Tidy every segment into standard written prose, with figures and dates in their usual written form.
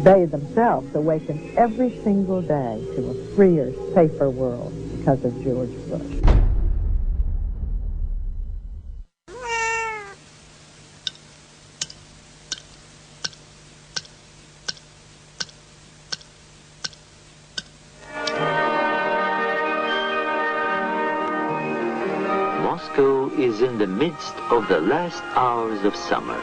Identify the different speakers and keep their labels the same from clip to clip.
Speaker 1: They themselves awaken every single day to a freer, safer world because of George Bush.
Speaker 2: Moscow is in the midst of the last hours of summer.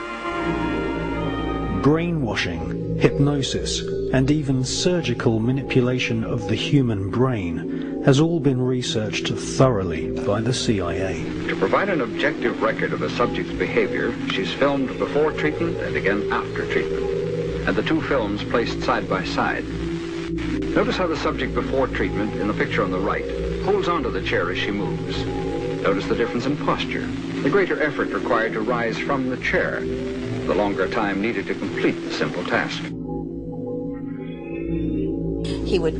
Speaker 3: Brainwashing, hypnosis, and even surgical manipulation of the human brain has all been researched thoroughly by the CIA.
Speaker 4: To provide an objective record of the subject's behavior, she's filmed before treatment and again after treatment, and the two films placed side by side. Notice how the subject before treatment, in the picture on the right, holds onto the chair as she moves. Notice the difference in posture, the greater effort required to rise from the chair, the longer time needed to complete the simple task.
Speaker 5: He would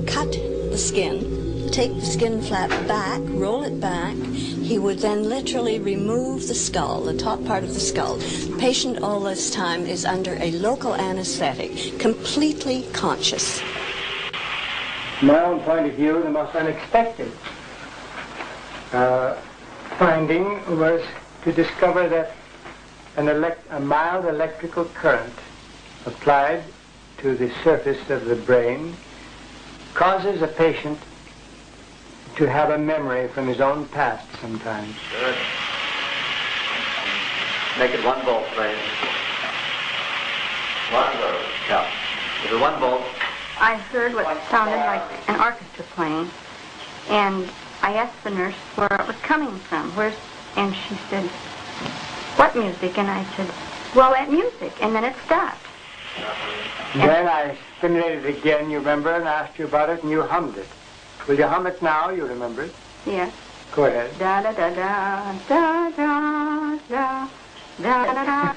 Speaker 5: cut the skin, take the skin flap back, roll it back. He would then literally remove the skull, the top part of the skull. The patient all this time is under a local anesthetic, completely conscious.
Speaker 6: From my own point of view, the most unexpected finding was to discover that a mild electrical current applied to the surface of the brain causes a patient to have a memory from his own past sometimes.
Speaker 7: Good. Make it 1 volt, please. 1 volt. Yeah. Give it 1 volt.
Speaker 8: I heard what sounded like an orchestra playing, and I asked the nurse where it was coming from. And she said, "What music?" And I said, "Well, that music." And then it stopped.
Speaker 6: Then I stimulated it again, you remember, and asked you about it, and you hummed it. Will you hum it now? You remember it?
Speaker 8: Yes.
Speaker 6: Go ahead.
Speaker 8: Da da da da da da da da da da.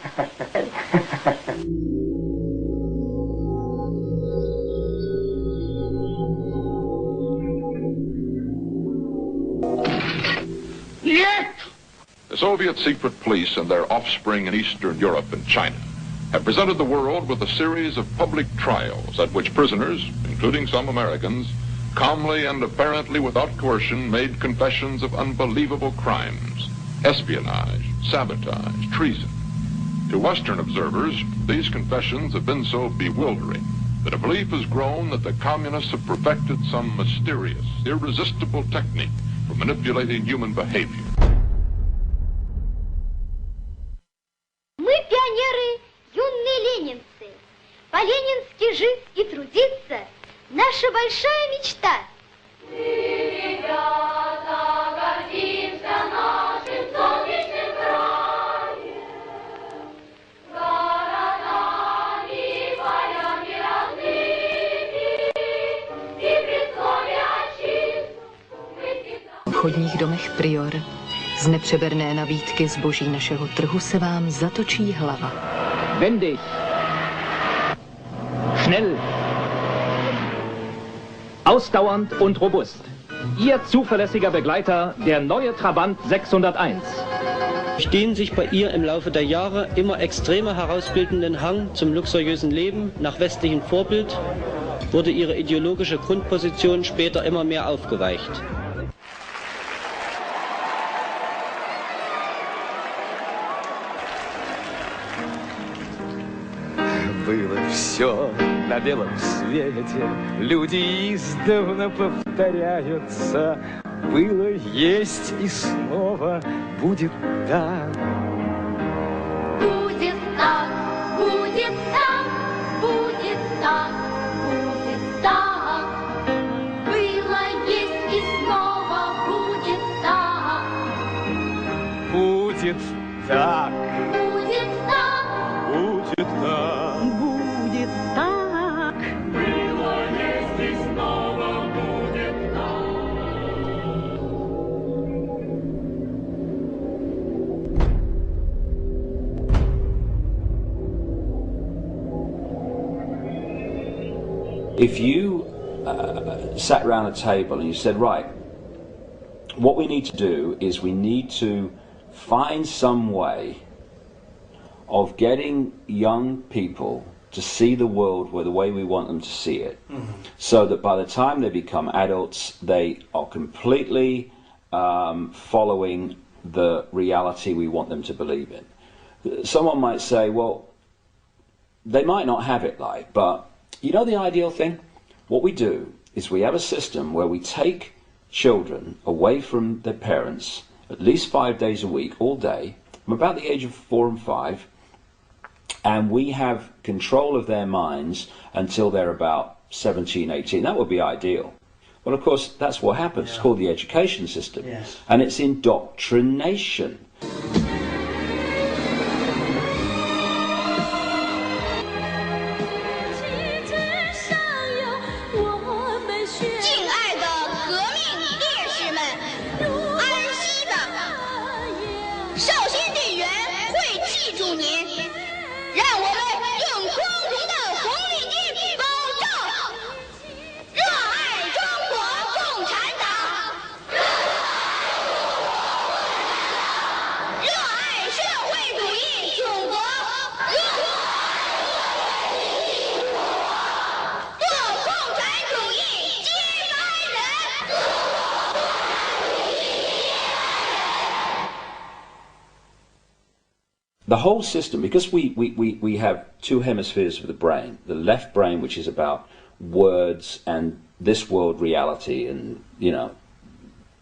Speaker 9: The Soviet secret police and their offspring in Eastern Europe and China have presented the world with a series of public trials at which prisoners, including some Americans, calmly and apparently without coercion made confessions of unbelievable crimes, espionage, sabotage, treason. To Western observers, these confessions have been so bewildering that a belief has grown that the communists have perfected some mysterious, irresistible technique for manipulating human behavior.
Speaker 10: Мы пионеры, юные ленинцы. По-ленински жить и трудиться – наша большая мечта. Мы, ребята, гордимся нашим солнечным краем, городами, полями разными, и при слове отчизну.
Speaker 11: V obchodních domech Prior z nepřeberné nabídky zboží našeho trhu se vám zatočí hlava.
Speaker 12: Wendig. Schnell. Ausdauernd und robust. Ihr zuverlässiger Begleiter, der neue Trabant 601.
Speaker 13: Durch den sich bei ihr im Laufe der Jahre immer extremer herausbildenden Hang zum luxuriösen Leben nach westlichem Vorbild wurde ihre ideologische Grundposition später immer mehr aufgeweicht.
Speaker 14: Было все на белом свете, люди издавна повторяются. Было, есть и снова будет так.
Speaker 10: Будет так, будет так, будет так, будет так. Было, есть и снова будет так.
Speaker 14: Будет так.
Speaker 10: Будет так.
Speaker 14: Будет так.
Speaker 11: Будет tak.
Speaker 10: Было, есть и снова будет так.
Speaker 15: If you sat around a table and you said, right, what we need to do is we need to find some way of getting young people to see the world the way we want them to see it, so that by the time they become adults, they are completely following the reality we want them to believe in. Someone might say, well, they might not have it like, but you know the ideal thing? What we do is we have a system where we take children away from their parents at least 5 days a week, all day, from about the age of 4 and 5, and we have control of their minds until they're about 17, 18. That would be ideal. Well, of course, that's what happens. It's called the education system.
Speaker 3: Yes.
Speaker 15: And it's indoctrination. The whole system, because we have two hemispheres of the brain, the left brain, which is about words and this world reality and, you know,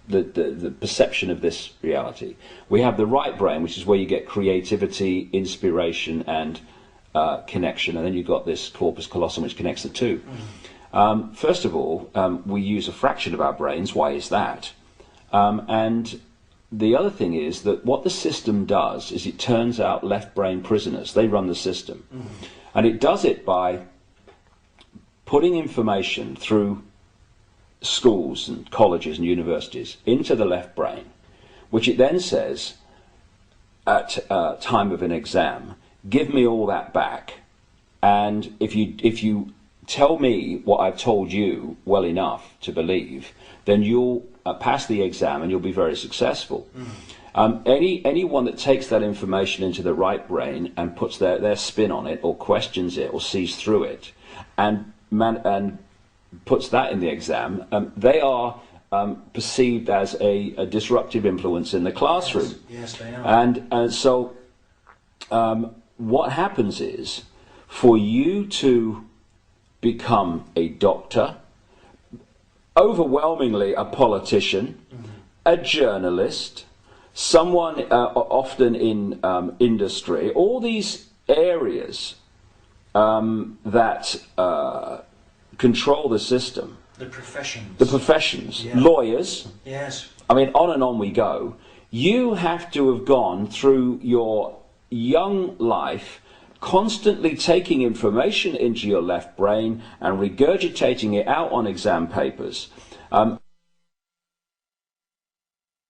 Speaker 15: the perception of this reality. We have the right brain, which is where you get creativity, inspiration and connection, and then you've got this corpus callosum which connects the two. First of all, we use a fraction of our brains. Why is that? And the other thing is that what the system does is it turns out left brain prisoners. They run the system. And it does it by putting information through schools and colleges and universities into the left brain, which it then says at time of an exam, give me all that back, and if you tell me what I've told you well enough to believe, then you'll pass the exam and you'll be very successful. Anyone that takes that information into the right brain and puts their spin on it, or questions it, or sees through it, and puts that in the exam, they are perceived as a disruptive influence in the classroom.
Speaker 3: Yes, they are.
Speaker 15: And so what happens is, for you to become a doctor, overwhelmingly a politician, a journalist, someone often in industry, all these areas that control the system.
Speaker 3: The professions.
Speaker 15: The professions.
Speaker 3: Yeah.
Speaker 15: Lawyers.
Speaker 3: Yes.
Speaker 15: I mean, on and on we go. You have to have gone through your young life constantly taking information into your left brain and regurgitating it out on exam papers.